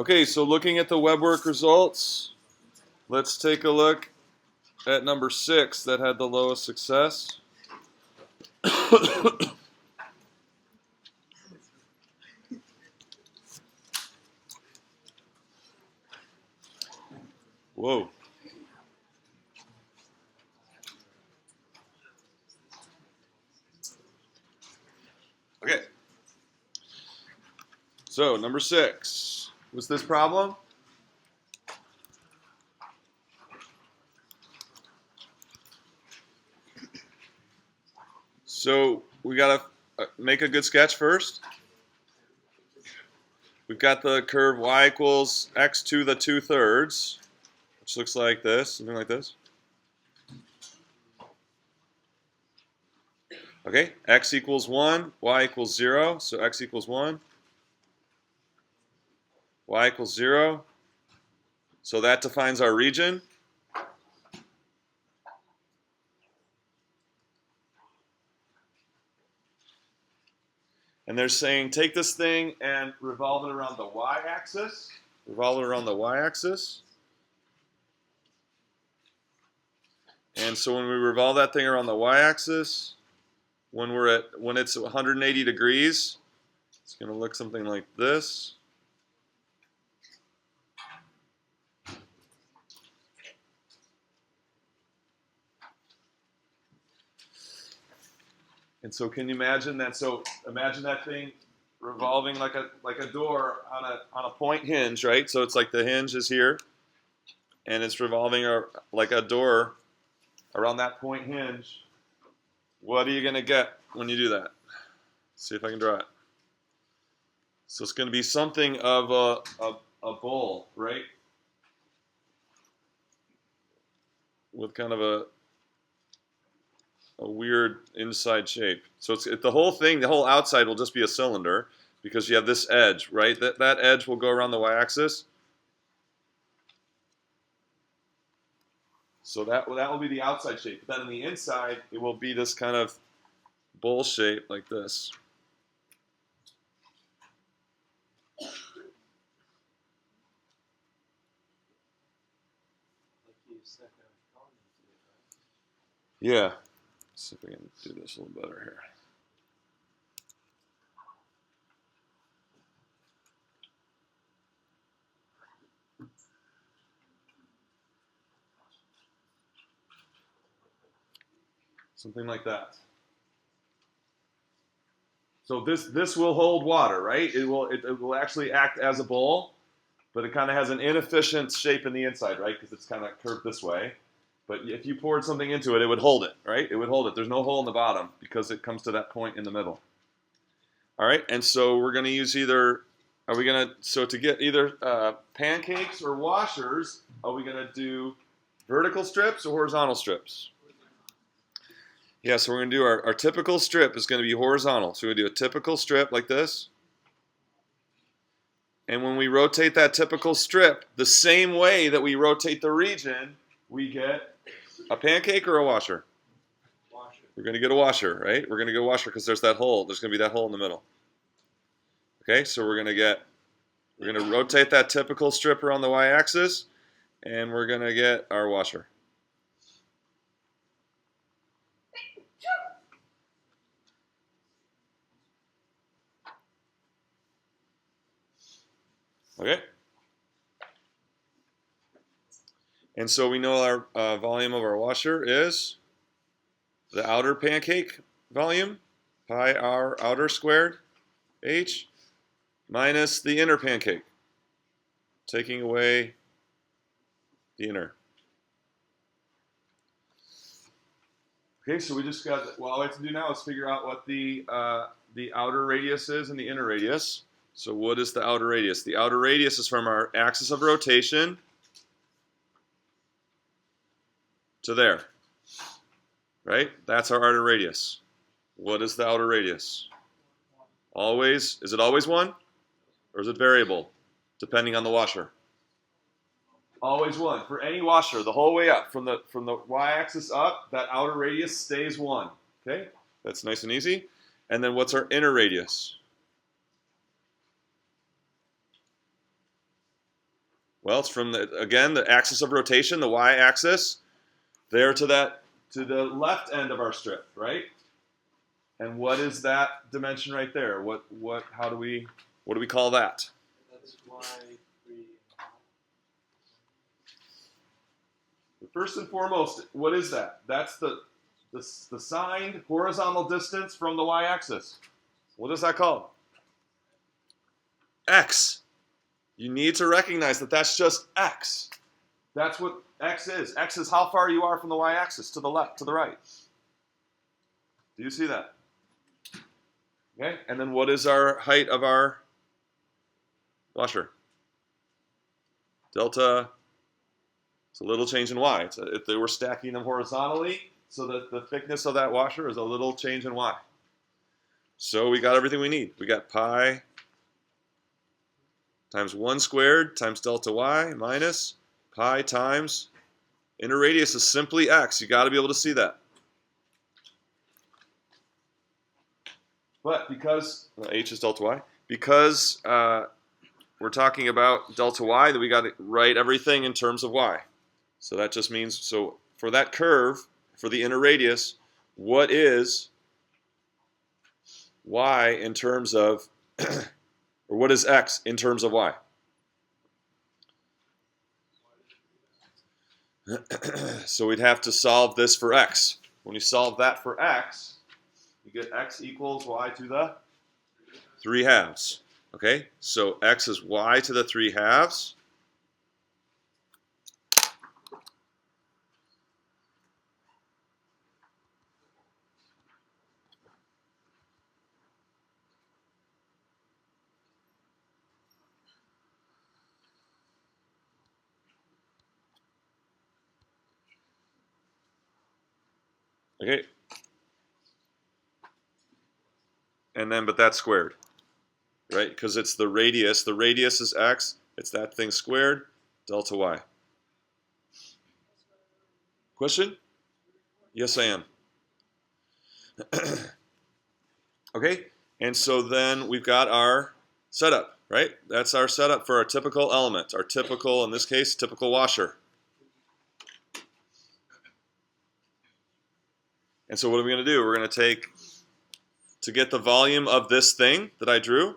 Okay, so looking at the web work results, let's take a look at number 6 that had the lowest success. Whoa. Okay. So, number 6 was this problem. So, we got to make a good sketch first. We've got the curve y equals x to the 2/3, which looks like this, something like this. Okay, x equals 1, y equals 0, so x equals 1, y equals 0. So that defines our region. And they're saying take this thing and revolve it around the y-axis. Revolve it around the y-axis. And so when we revolve that thing around the y-axis, when it's 180 degrees, it's going to look something like this. And so can you imagine that? So imagine that thing revolving like a door on a point hinge, right? So it's like the hinge is here, and it's revolving like a door around that point hinge. What are you going to get when you do that? Let's see if I can draw it. So it's going to be something of a bowl, right? With kind of a weird inside shape. So the whole thing, the whole outside will just be a cylinder because you have this edge, right? That edge will go around the y-axis. So that will be the outside shape. But then on the inside, it will be this kind of bowl shape like this. Yeah. Let's see if we can do this a little better here. Something like that. So this will hold water, right? It will actually act as a bowl, but it kind of has an inefficient shape in the inside, right? Because it's kind of curved this way. But if you poured something into it, it would hold it, right? It would hold it. There's no hole in the bottom because it comes to that point in the middle. All right, and so we're going to use so to get either pancakes or washers, are we going to do vertical strips or horizontal strips? Yeah, so we're going to do our typical strip is going to be horizontal. So we're going to do a typical strip like this. And when we rotate that typical strip, the same way that we rotate the region, we get a pancake or a washer? Washer. We're going to get a washer, right? We're going to get a washer because there's that hole. There's going to be that hole in the middle. Okay, so we're going to rotate that typical strip around the y-axis, and we're going to get our washer. Okay. And so we know our volume of our washer is the outer pancake volume, pi r outer squared, h, minus the inner pancake, taking away the inner. Okay, so we just got, well, all we have to do now is figure out what the outer radius is and the inner radius. So what is the outer radius? The outer radius is from our axis of rotation to there, right? That's our outer radius. What is the outer radius? Always, is it always 1? Or is it variable, depending on the washer? Always 1. For any washer, the whole way up, from the y-axis up, that outer radius stays 1. Okay? That's nice and easy. And then what's our inner radius? Well, it's from again the axis of rotation, the y-axis, there to the left end of our strip, right? And what is that dimension right there? What do we call that? That's y3. First and foremost, what is that? That's the signed horizontal distance from the y-axis. What is that called? X. You need to recognize that that's just x. That's what x is. X is how far you are from the y-axis, to the left, to the right. Do you see that? Okay, and then what is our height of our washer? Delta. It's a little change in y. If they were stacking them horizontally, so that the thickness of that washer is a little change in y. So we got everything we need. We got pi times 1 squared times delta y minus pi times inner radius is simply x. You got to be able to see that. But because h is delta y, because we're talking about delta y, that we got to write everything in terms of y. So that just means, so for that curve, for the inner radius, what is y in terms of, or what is x in terms of y? So we'd have to solve this for x. When you solve that for x, you get x equals y to the 3/2. Okay, so x is y to the 3/2. Okay, and then, but that's squared, right? Because it's the radius. The radius is x. It's that thing squared, delta y. Question? Yes, I am. Okay, and so then we've got our setup, right? That's our setup for our typical element, our typical, in this case, typical washer. And so what are we going to do? We're going to take, to get the volume of this thing that I drew,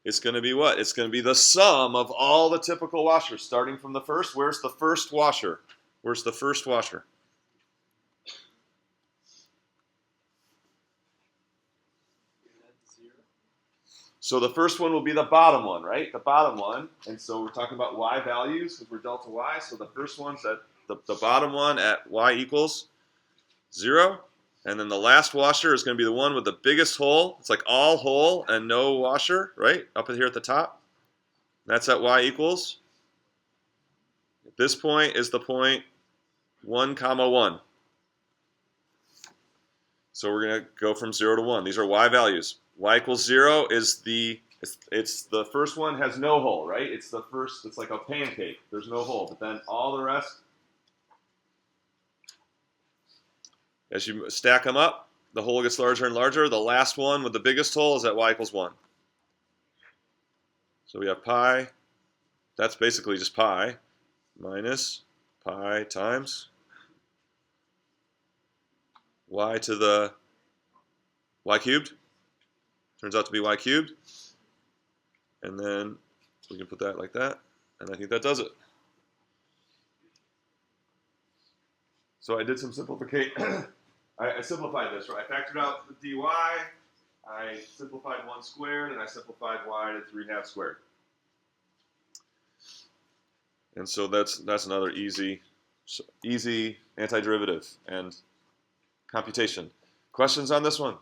it's going to be what? It's going to be the sum of all the typical washers, starting from the first. Where's the first washer? Where's the first washer? So the first one will be the bottom one, right? The bottom one. And so we're talking about y values because we're delta y. So the first one's at the bottom one at y equals 0. And then the last washer is going to be the one with the biggest hole. It's like all hole and no washer, right? Up here at the top. That's at y equals. This point is the point 1, 1. So we're going to go from 0 to 1. These are y values. Y equals 0 is it's the first one has no hole, right? It's the first, it's like a pancake. There's no hole. But then all the rest, as you stack them up, the hole gets larger and larger. The last one with the biggest hole is at y equals 1. So we have pi, that's basically just pi, minus pi times y to the y cubed. Turns out to be y cubed. And then we can put that like that. And I think that does it. So I did some simplification. I simplified this, right? I factored out the dy. I simplified 1 squared, and I simplified y to 3/2 squared. And so that's another easy antiderivative and computation. Questions on this one?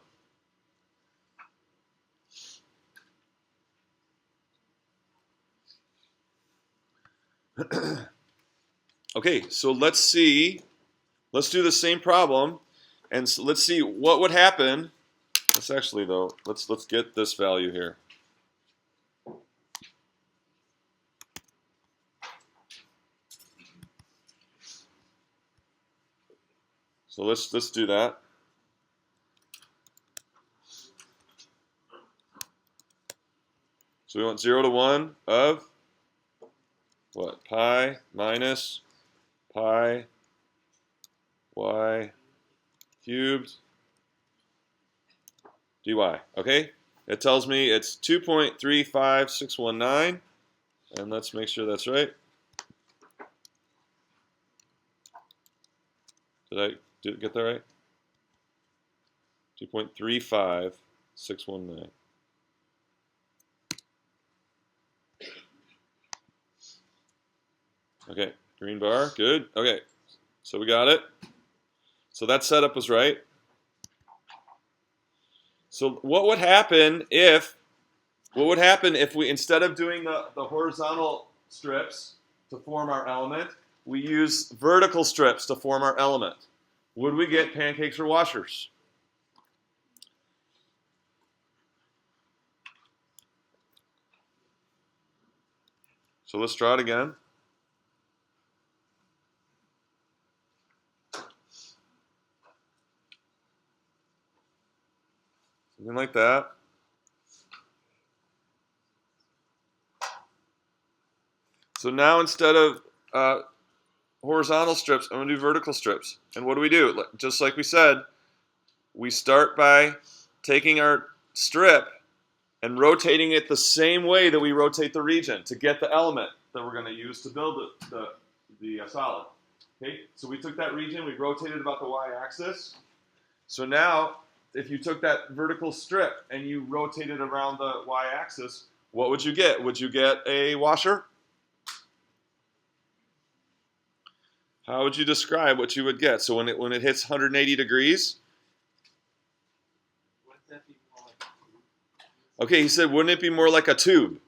Okay, so let's do the same problem, and so let's see what would happen. Let's actually, though, let's get this value here. So let's do that. So we want 0 to 1 of what? Pi minus pi y cubed dy. Okay? It tells me it's 2.35619. And let's make sure that's right. Did I get that right? 2.35619. Okay, green bar, good. Okay, so we got it. So that setup was right. So what would happen if we, instead of doing the horizontal strips to form our element, we use vertical strips to form our element? Would we get pancakes or washers? So let's draw it again. Something like that. So now instead of horizontal strips, I'm going to do vertical strips. And what do? Just like we said, we start by taking our strip and rotating it the same way that we rotate the region to get the element that we're going to use to build the solid. Okay, so we took that region, we rotated about the y-axis. So now, if you took that vertical strip and you rotated around the y-axis, what would you get? Would you get a washer? How would you describe what you would get? So when it hits 180 degrees, okay, he said, wouldn't it be more like a tube?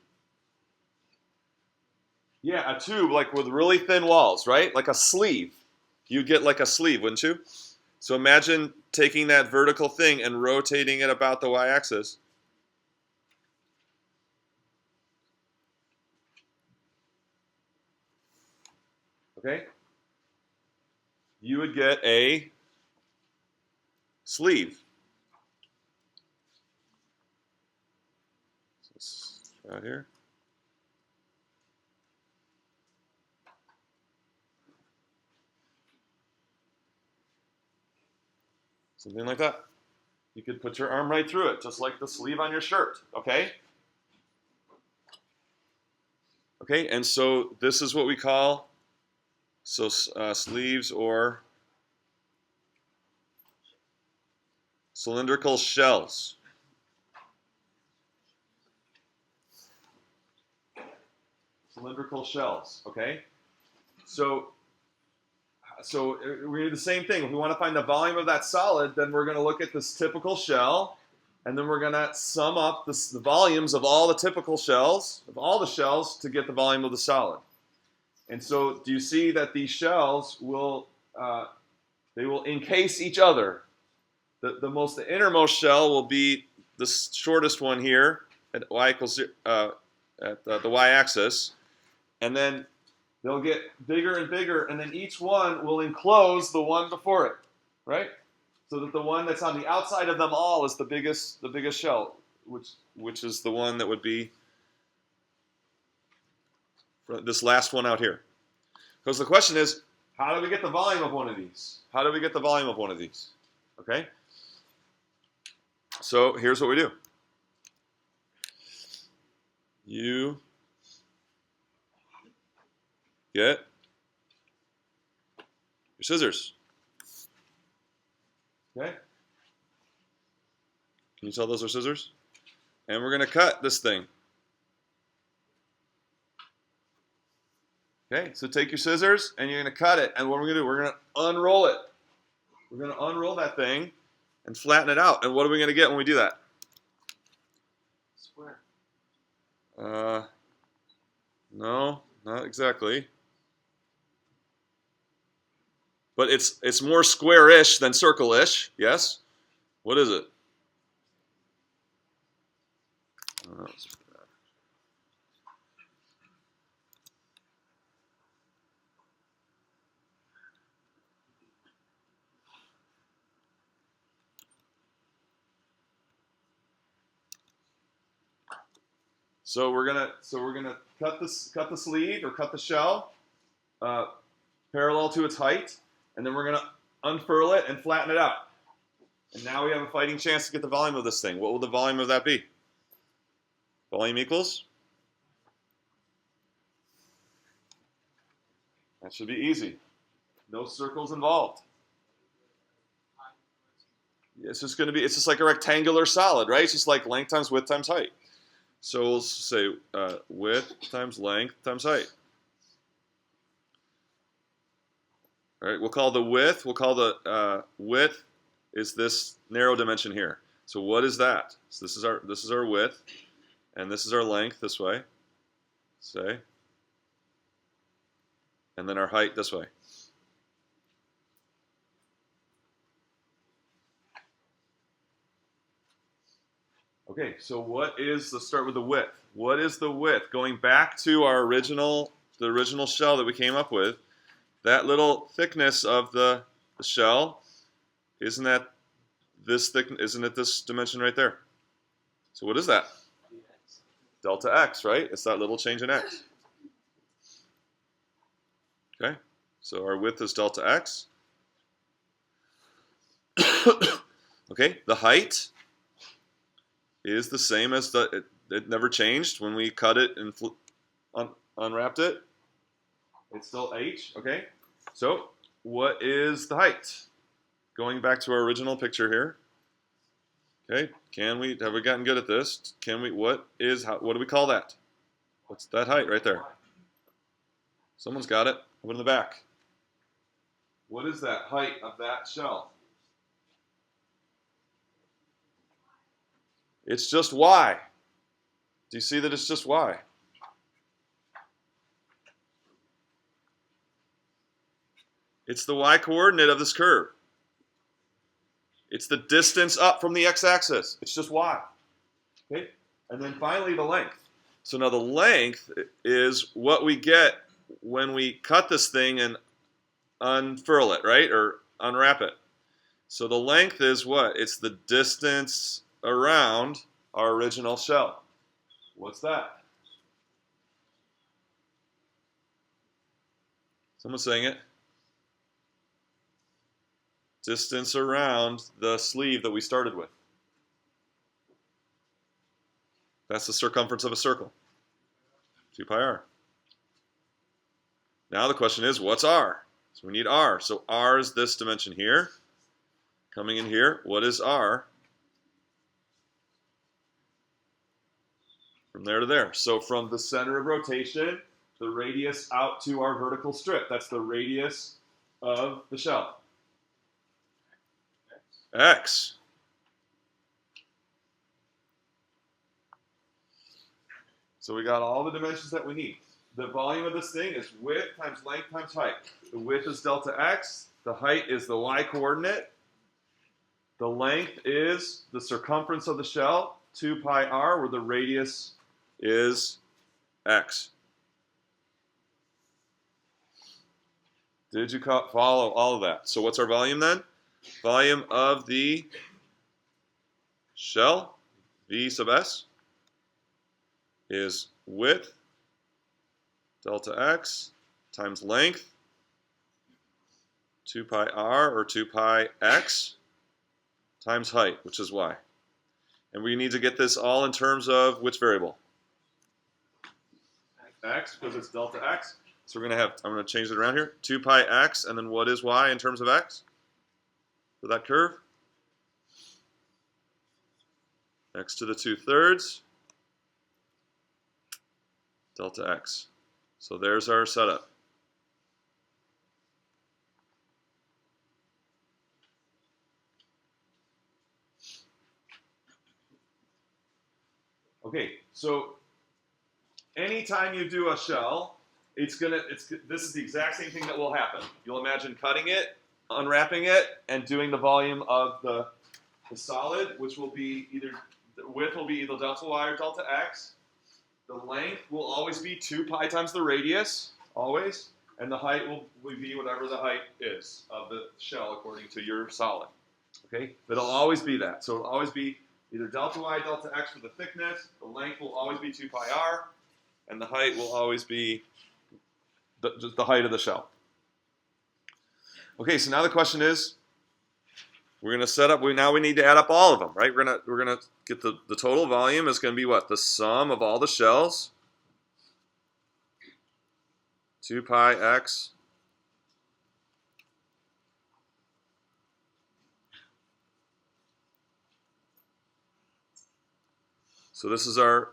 Yeah, a tube, like with really thin walls, right? Like a sleeve. You'd get like a sleeve, wouldn't you? So imagine taking that vertical thing and rotating it about the y-axis. Okay? You would get a sleeve. So let's try it here. Something like that. You could put your arm right through it, just like the sleeve on your shirt, okay? Okay, and so this is what we call sleeves or cylindrical shells. Cylindrical shells, okay? So we're going to do the same thing. If we want to find the volume of that solid, then we're going to look at this typical shell, and then we're going to sum up the volumes of all the typical shells, of all the shells, to get the volume of the solid. And so do you see that these shells will, they will encase each other? The innermost shell will be the shortest one here at y equals at the y-axis, and then they'll get bigger and bigger, and then each one will enclose the one before it, right? So that the one that's on the outside of them all is the biggest shell, which is the one that would be this last one out here. Because the question is, how do we get the volume of one of these? How do we get the volume of one of these? Okay? So here's what we do. You get your scissors. Okay? Can you tell those are scissors? And we're going to cut this thing. Okay, so take your scissors and you're going to cut it. And what we're going to do, we're going to unroll it. We're going to unroll that thing and flatten it out. And what are we going to get when we do that? Square. No, not exactly. But it's more square-ish than circle-ish, yes? What is it? So we're gonna cut the sleeve or cut the shell parallel to its height, and then we're gonna unfurl it and flatten it out. And now we have a fighting chance to get the volume of this thing. What will the volume of that be? Volume equals? That should be easy. No circles involved. It's just like a rectangular solid, right? It's just like length times width times height. So we'll say width times length times height. All right, we'll call the width is this narrow dimension here. So what is that? So this is our width, and this is our length this way, say, and then our height this way. Okay, so let's start with the width. What is the width? Going back to the original shell that we came up with, that little thickness of the shell, isn't it this dimension right there? So what is that? Delta x, right? It's that little change in x. Okay, so our width is delta x. Okay, the height is the same as it never changed when we cut it and unwrapped it. It's still h, okay? So what is the height? Going back to our original picture here. Okay, have we gotten good at this? What do we call that? What's that height right there? Someone's got it. Up in the back. What is that height of that shell? It's just y. Do you see that it's just y? It's the y coordinate of this curve. It's the distance up from the x-axis. It's just y. Okay? And then finally the length. So now the length is what we get when we cut this thing and unfurl it, right? Or unwrap it. So the length is what? It's the distance around our original shell. What's that? Someone's saying it. Distance around the sleeve that we started with. That's the circumference of a circle. 2 pi r. Now the question is, what's r? So we need r. So r is this dimension here. Coming in here, what is r? From there to there. So from the center of rotation, the radius out to our vertical strip. That's the radius of the shell. X. So we got all the dimensions that we need. The volume of this thing is width times length times height. The width is delta x. The height is the y coordinate. The length is the circumference of the shell, 2 pi r, where the radius is x. Did you follow all of that? So what's our volume then? Volume of the shell, V sub s, is width, delta x, times length, 2 pi r, or 2 pi x, times height, which is y. And we need to get this all in terms of which variable? X, because it's delta x. So we're going to have, I'm going to change it around here, 2 pi x, and then what is y in terms of x? For that curve? X to the 2/3, delta x. So there's our setup. Okay, so anytime you do a shell, this is the exact same thing that will happen. You'll imagine cutting it, unwrapping it, and doing the volume of the solid, which will be the width will be either delta y or delta x. The length will always be 2 pi times the radius, always, and the height will be whatever the height is of the shell according to your solid. Okay, but it'll always be that. So it'll always be either delta y, delta x for the thickness. The length will always be 2 pi r, and the height will always be just the height of the shell. Okay, so now the question is, we're going to set up. Now we need to add up all of them, right? We're gonna get the total volume is going to be what? The sum of all the shells. 2 pi x. So this is our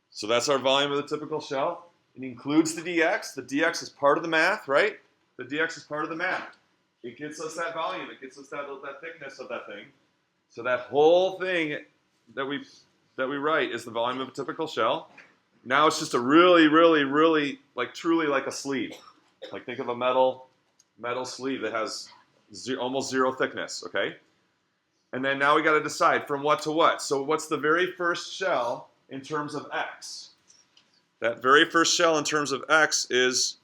so that's our volume of the typical shell. It includes the dx. The dx is part of the math, right? The dx is part of the math. It gets us that volume. It gets us that thickness of that thing. So that whole thing that we write is the volume of a typical shell. Now it's just a really, really, really, like truly like a sleeve. Like think of a metal sleeve that has almost zero thickness, okay? And then now we got to decide from what to what. So what's the very first shell in terms of x? That very first shell in terms of x is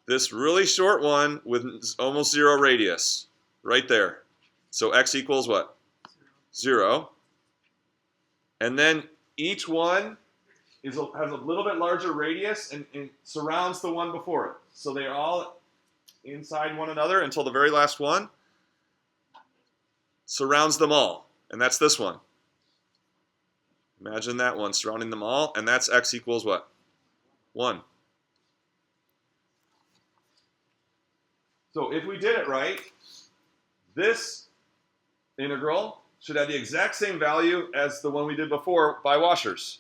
this really short one with almost zero radius, right there. So x equals what? 0. And then each one has a little bit larger radius and surrounds the one before it. So they're all inside one another until the very last one surrounds them all. And that's this one. Imagine that one surrounding them all, and that's x equals what? 1. So if we did it right, this integral should have the exact same value as the one we did before by washers,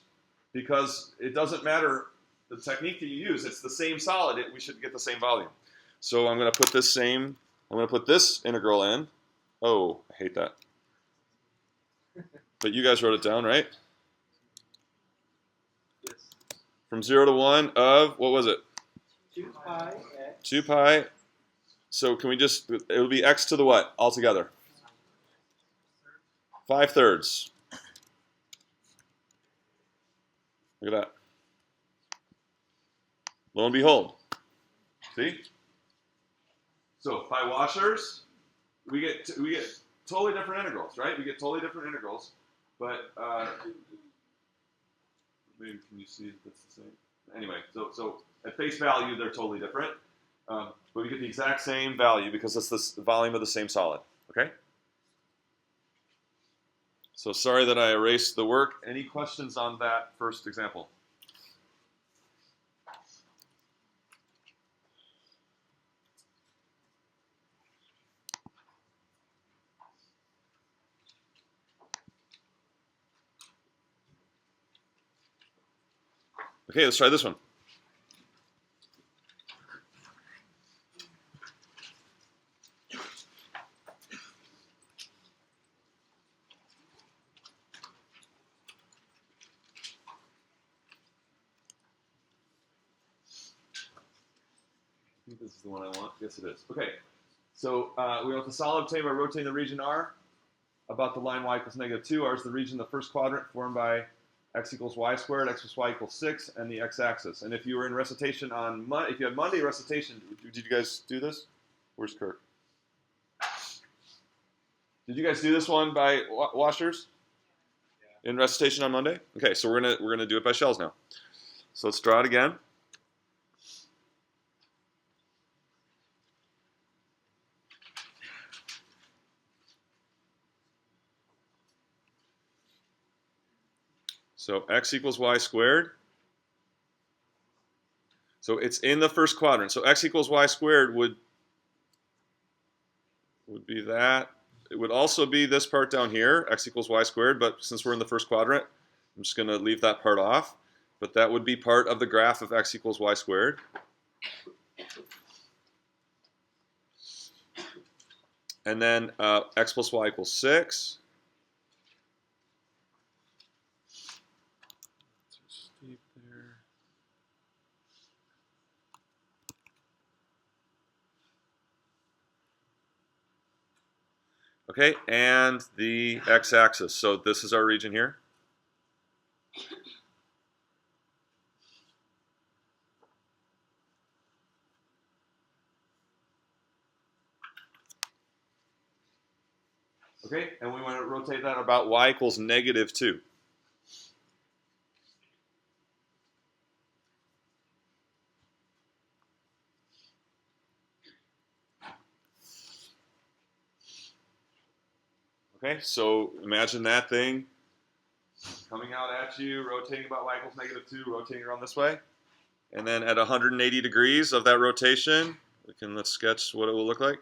because it doesn't matter the technique that you use, it's the same solid, we should get the same volume. So I'm going to put this integral in. Oh, I hate that. But you guys wrote it down, right? Yes. From 0 to 1 of, what was it? 2 pi x. 2 pi. So can we just, it would be x to the what altogether? 5/3. Look at that. Lo and behold. See? So by washers, we get totally different integrals, right? We get totally different integrals, but maybe can you see if that's the same? Anyway, so at face value they're totally different, but we get the exact same value because it's the volume of the same solid. Okay. So sorry that I erased the work. Any questions on that first example? Okay, let's try this one. I think this is the one I want. Yes, it is. Okay, so we want the solid obtained by rotating the region R about the line y equals -2. R is the region, the first quadrant formed by x equals y squared, x plus y equals 6, and the x-axis. And if you were in recitation on if you had Monday recitation, did you guys do this? Where's Kirk? Did you guys do this one by washers? Yeah. In recitation on Monday? Okay, so we're gonna do it by shells now. So let's draw it again. So x equals y squared. So it's in the first quadrant. So x equals y squared would be that. It would also be this part down here, x equals y squared, but since we're in the first quadrant, I'm just going to leave that part off. But that would be part of the graph of x equals y squared. And then x plus y equals 6. Okay, and the x-axis. So this is our region here. Okay, and we want to rotate that about y equals -2. Okay, so imagine that thing coming out at you, rotating about y equals -2, rotating around this way. And then at 180 degrees of that rotation, let's sketch what it will look like.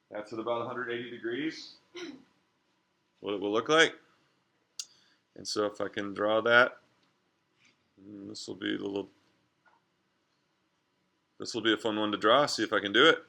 That's at about 180 degrees, what it will look like. And so if I can draw that, this will be a fun one to draw. See if I can do it.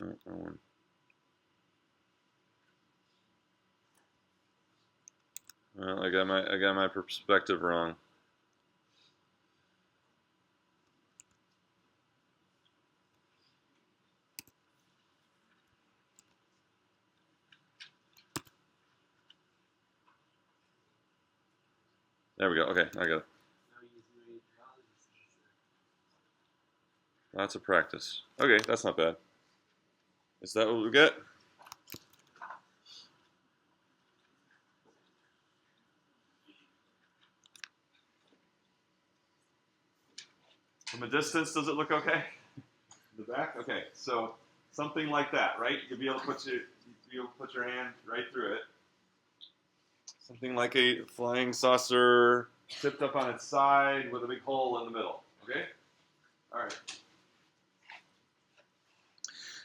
Oh, wrong one. Well, I got my perspective wrong. There we go. Okay, I got it. Lots of practice. Okay, that's not bad. Is that what we get? From a distance, does it look okay? The back? Okay, so something like that, right? You'll be able to put your hand right through it. Something like a flying saucer tipped up on its side with a big hole in the middle. Okay? All right.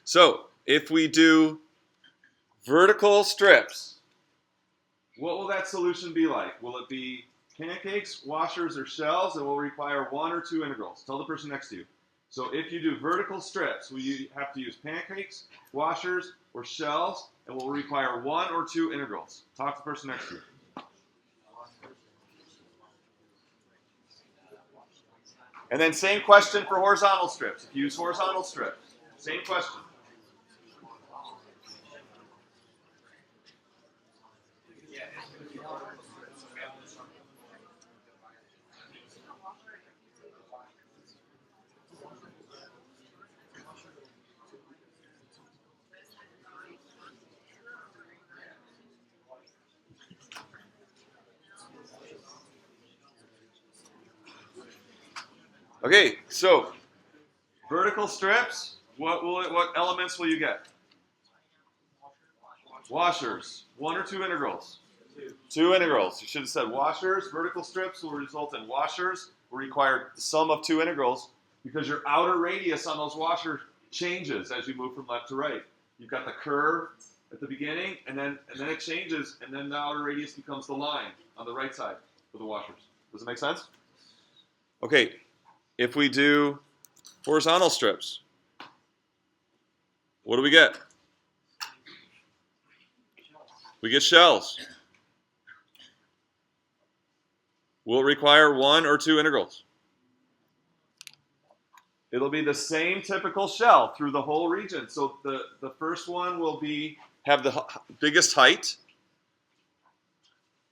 So if we do vertical strips, what will that solution be like? Will it be pancakes, washers, or shells? It will require 1 or 2 integrals. Tell the person next to you. So if you do vertical strips, will you have to use pancakes, washers, or shells? It will require 1 or 2 integrals. Talk to the person next to you. And then same question for horizontal strips. If you use horizontal strips, same question. Okay, so vertical strips, what elements will you get? Washers, 1 or 2 integrals? 2 integrals. You should have said washers. Vertical strips will result in washers will require the sum of 2 integrals because your outer radius on those washers changes as you move from left to right. You've got the curve at the beginning, and then it changes, and then the outer radius becomes the line on the right side for the washers. Does it make sense? Okay, if we do horizontal strips, what do we get? We get shells. Will it require 1 or 2 integrals? It'll be the same typical shell through the whole region. So the first one will have the biggest height,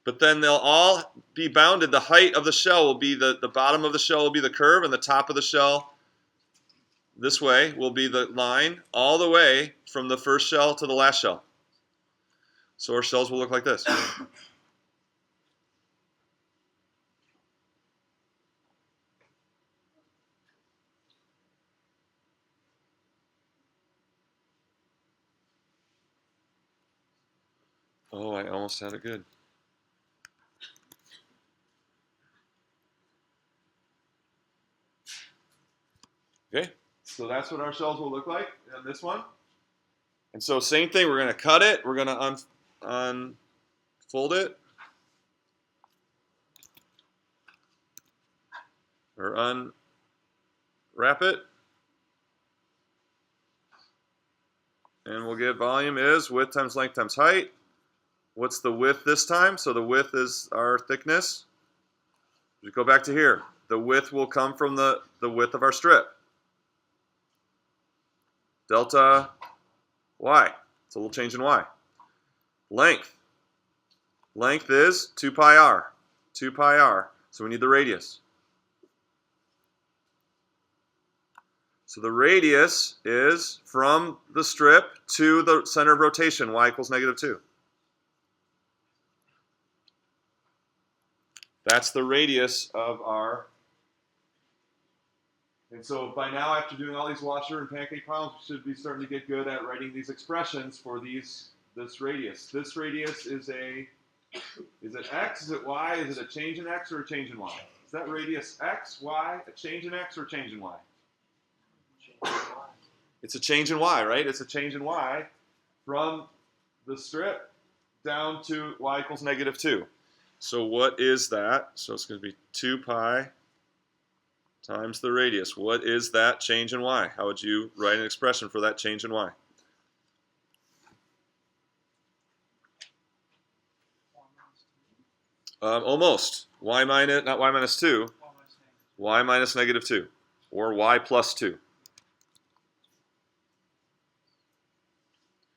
but then they'll all be bounded. The height of the shell will be the bottom of the shell will be the curve, and the top of the shell this way will be the line all the way from the first shell to the last shell. So our shells will look like this. Oh, I almost had it good. Okay, so that's what our shells will look like in this one. And so same thing, we're going to cut it, we're going to unfold it, or unwrap it, and we'll get volume is width times length times height. What's the width this time? So the width is our thickness. We go back to here. The width will come from the width of our strip. Delta y. It's a little change in y. Length. Length is 2 pi r. 2 pi r. So we need the radius. So the radius is from the strip to the center of rotation, y equals -2. That's the radius of our. And so by now, after doing all these washer and pancake problems, we should be starting to get good at writing these expressions for this radius. This radius is it x? Is it y? Is it a change in x or a change in y? Is that radius x, y, a change in x or a change in y? It's a change in y, right? It's a change in y from the strip down to y equals -2. So what is that? So it's going to be 2 pi times the radius. What is that change in y? How would you write an expression for that change in y? Almost. Y minus, not y minus 2, y minus -2, or y plus 2.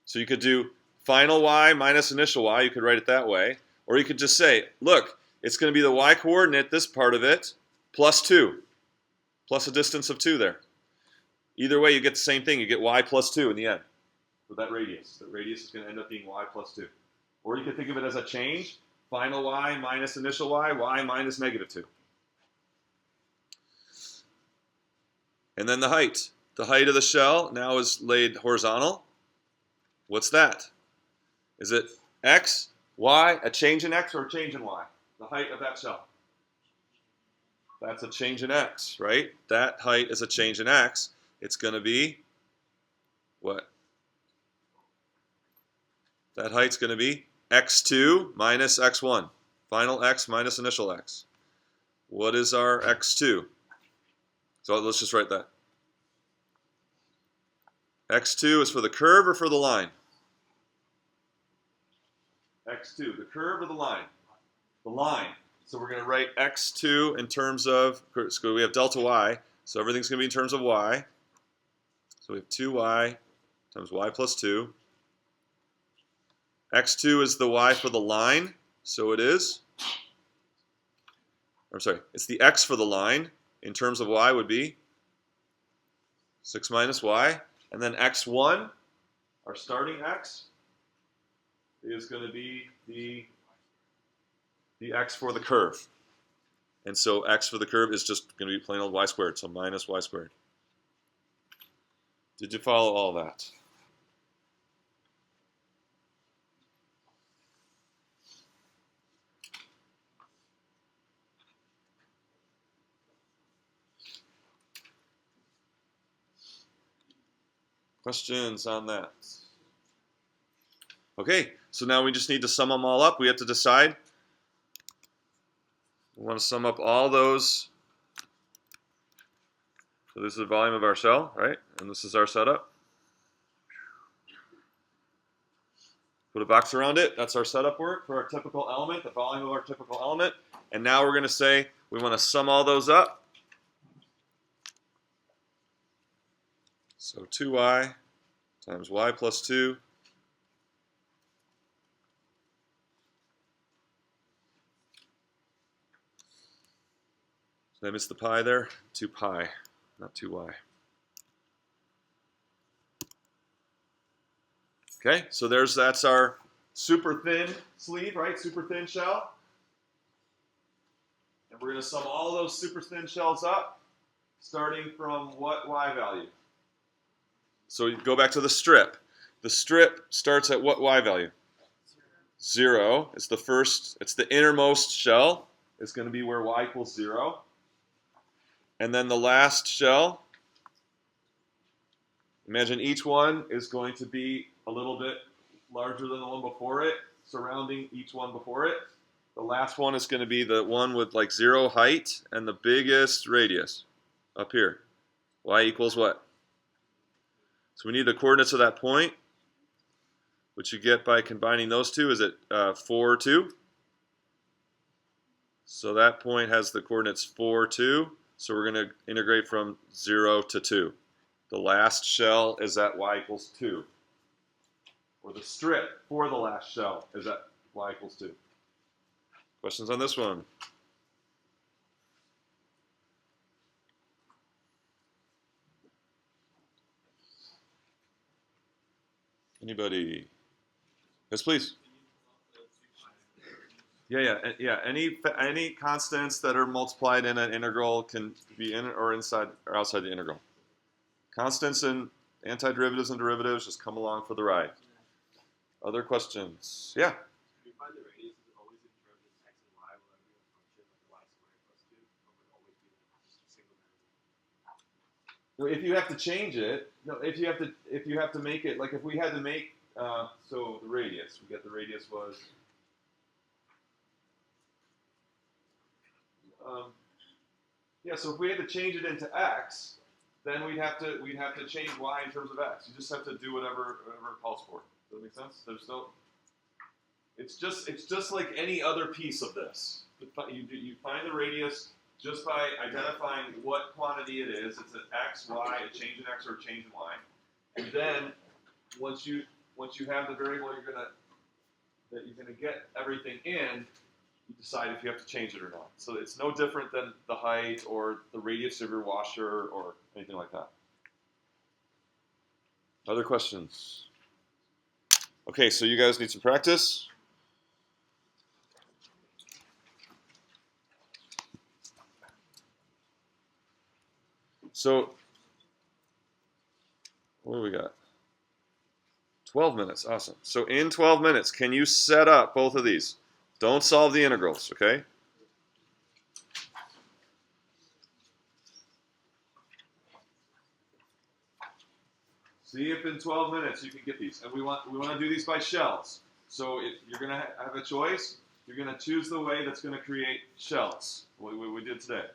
So you could do final y minus initial y. You could write it that way. Or you could just say, look, it's going to be the y coordinate, this part of it, plus 2, plus a distance of 2 there. Either way, you get the same thing. You get y plus 2 in the end for that radius. That radius is going to end up being y plus 2. Or you could think of it as a change, final y minus initial y minus -2. And then the height. The height of the shell now is laid horizontal. What's that? Is it x? Y, a change in x or a change in y? The height of that shell. That's a change in x, right? That height is a change in x. It's going to be what? That height's going to be x2 minus x1. Final x minus initial x. What is our x2? So let's just write that. x2 is for the curve or for the line? x2, the curve or the line? The line. So we're going to write x2 in terms of, so we have delta y, so everything's going to be in terms of y. So we have 2y times y plus 2. x2 is the y for the line, so it is, I'm sorry, it's the x for the line. In terms of y would be 6 minus y. And then x1, our starting x, is going to be the x for the curve. And so x for the curve is just going to be plain old y squared, so minus y squared. Did you follow all that? Questions on that? Okay, so now we just need to sum them all up. We have to decide. We want to sum up all those. So this is the volume of our shell, right? And this is our setup. Put a box around it. That's our setup work for our typical element, the volume of our typical element. And now we're going to say we want to sum all those up. So 2y times y plus 2 Did I miss the pi there? 2 pi, not 2y. Okay, so that's our super thin sleeve, right? Super thin shell. And we're going to sum all those super thin shells up, starting from what y value? So you go back to the strip. The strip starts at what y value? 0. It's the first, it's the innermost shell. It's going to be where y equals 0. And then the last shell, imagine each one is going to be a little bit larger than the one before it, surrounding each one before it. The last one is going to be the one with like 0 height and the biggest radius up here. Y equals what? So we need the coordinates of that point, which you get by combining those two. Is it 4, 2? So that point has the coordinates 4, 2. So we're going to integrate from 0 to 2. The last shell is at y equals 2. Or the strip for the last shell is at y equals 2. Questions on this one? Anybody? Yes, please. Yeah. Any constants that are multiplied in an integral can be in or inside or outside the integral. Constants in antiderivatives and derivatives just come along for the ride. Other questions? Yeah. Do you find the radius is always in terms of x and y, will that be a function like y squared plus 2, or would it always be just a single variable? Well, if you have to change it, no. If you have to make it, like if we had to make, so the radius, we get the radius was. Yeah, so if we had to change it into x, then we'd have to change y in terms of x. You just have to do whatever it calls for. Does that make sense? There's no. It's just like any other piece of this. You find the radius just by identifying what quantity it is. It's an x, y, a change in x or a change in y, and then once you have the variable that you're gonna get everything in, you decide if you have to change it or not. So it's no different than the height or the radius of your washer or anything like that. Other questions? Okay, so you guys need some practice. So what do we got? 12 minutes, awesome. So in 12 minutes, can you set up both of these? Don't solve the integrals, okay? See if in 12 minutes you can get these. And we want to do these by shells. So if you're going to have a choice, you're going to choose the way that's going to create shells. We did today.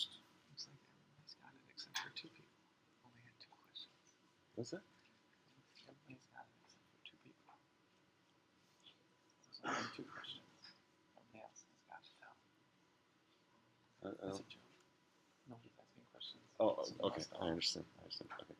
confused. Looks like everybody's got it except for two people. Only had two questions. What's that? Everybody's got it except for two people. There's only two questions. Nobody else has got it down. That's a joke. Nobody's asking questions. Oh, So okay. lost I all. understand. Okay.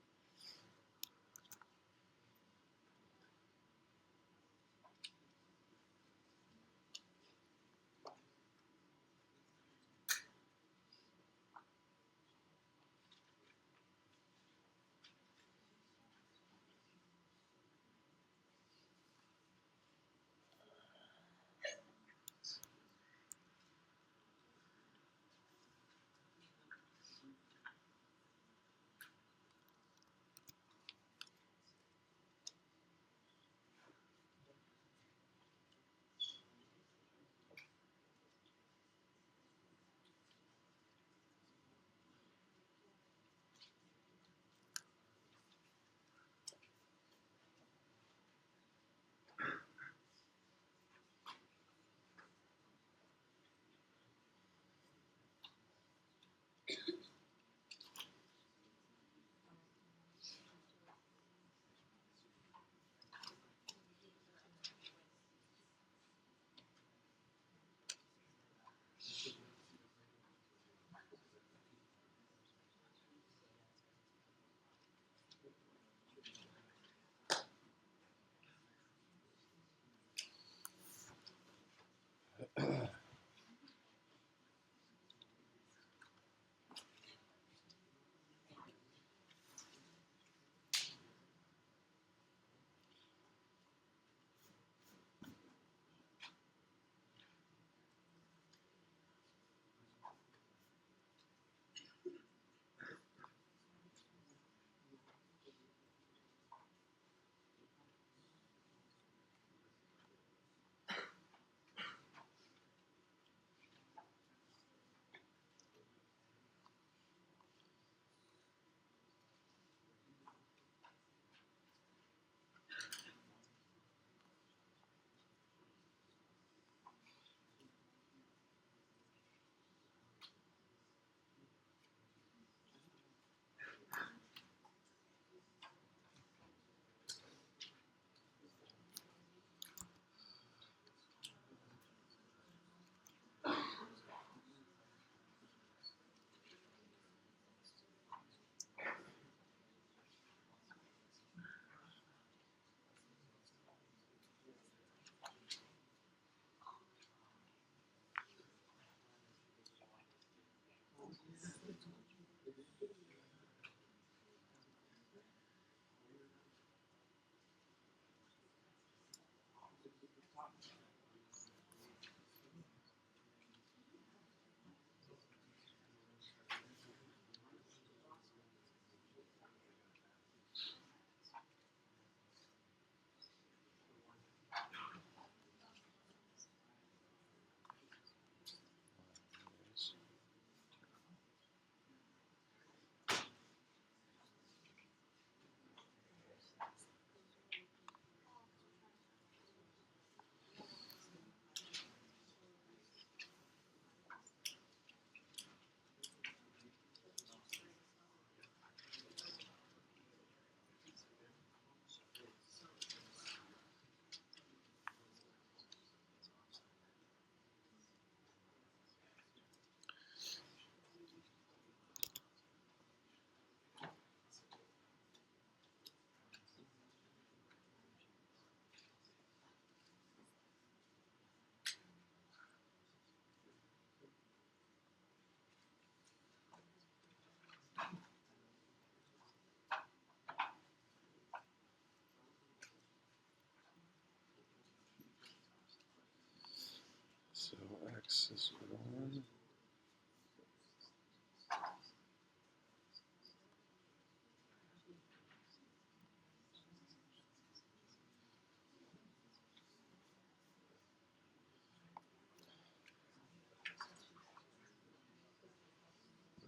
So X is 1.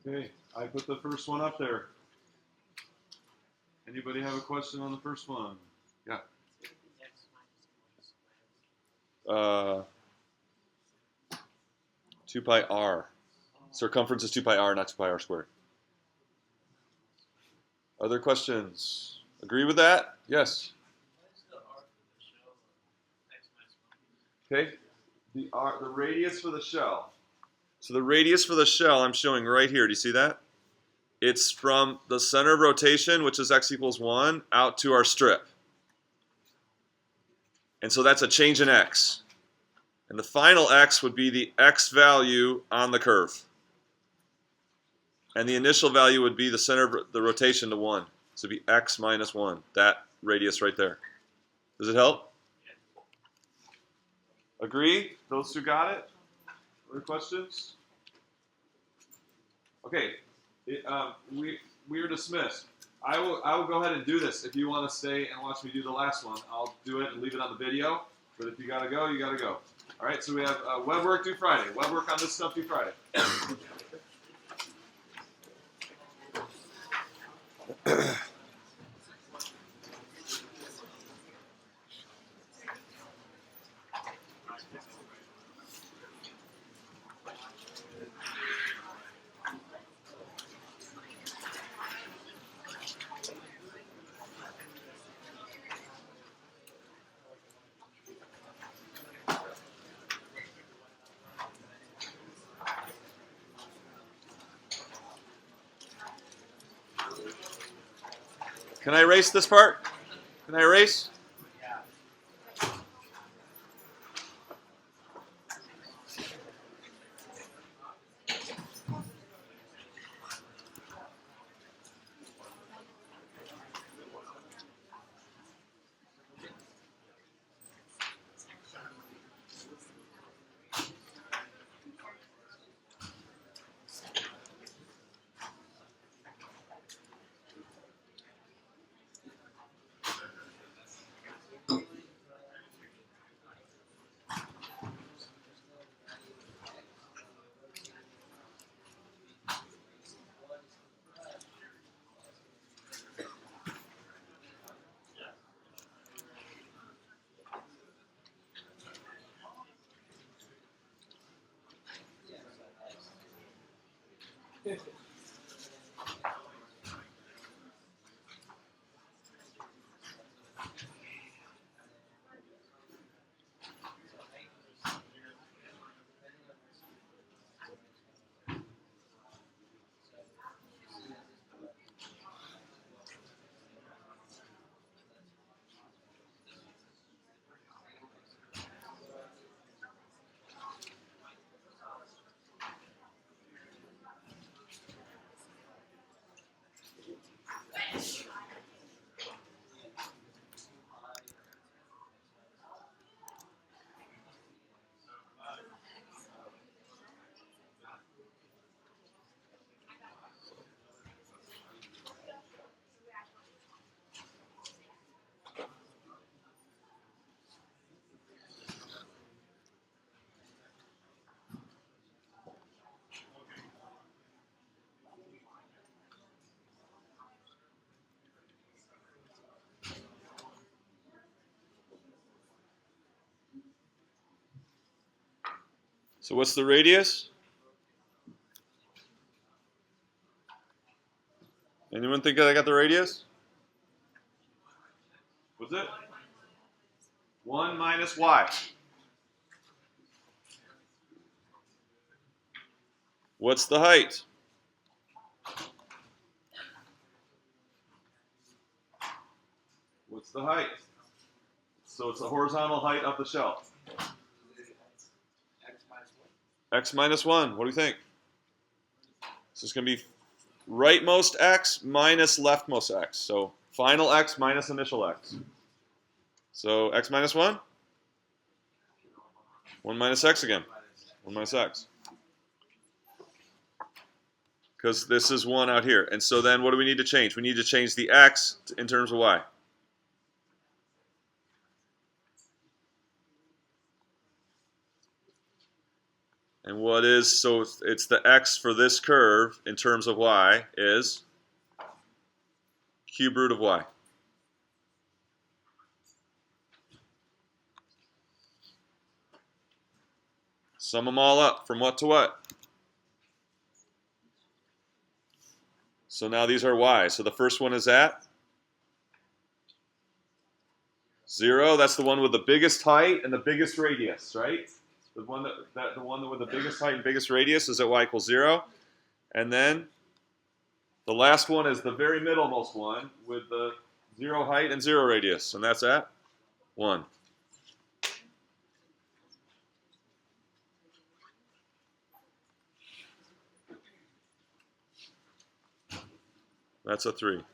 Okay, I put the first one up there. Anybody have a question on the first one? Yeah. 2 pi r. Circumference is 2 pi r, not 2 pi r squared. Other questions? Agree with that? Yes. Okay. The radius for the shell. So the radius for the shell I'm showing right here. Do you see that? It's from the center of rotation, which is x equals 1, out to our strip. And so that's a change in x. And the final x would be the x value on the curve. And the initial value would be the center of the rotation to 1. So it'd be x minus 1, that radius right there. Does it help? Agree? Those two got it? Other questions? Okay, we are dismissed. I will go ahead and do this. If you want to stay and watch me do the last one, I'll do it and leave it on the video. But if you got to go, you got to go. All right, so we have web work due Friday. Web work on this stuff due Friday. Can I erase this part? Can I erase? So what's the radius? Anyone think I got the radius? What's it? 1 minus y. What's the height? What's the height? So it's the horizontal height of the shell. X minus 1. What do you think? So it's going to be rightmost x minus leftmost x. So final x minus initial x. So x minus 1? 1 minus x again. 1 minus x. Because this is 1 out here. And so then what do we need to change? We need to change the x in terms of y. And what is, so it's the x for this curve in terms of y is cube root of y. Sum them all up from what to what? So now these are y. So the first one is at 0. That's the one with the biggest height and the biggest radius, right? The one the one with the biggest height and biggest radius is at y equals 0. And then the last one is the very middlemost one with the 0 height and 0 radius, and that's at 1. That's a 3.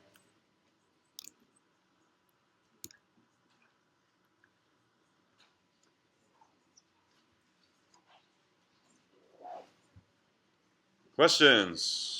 Questions?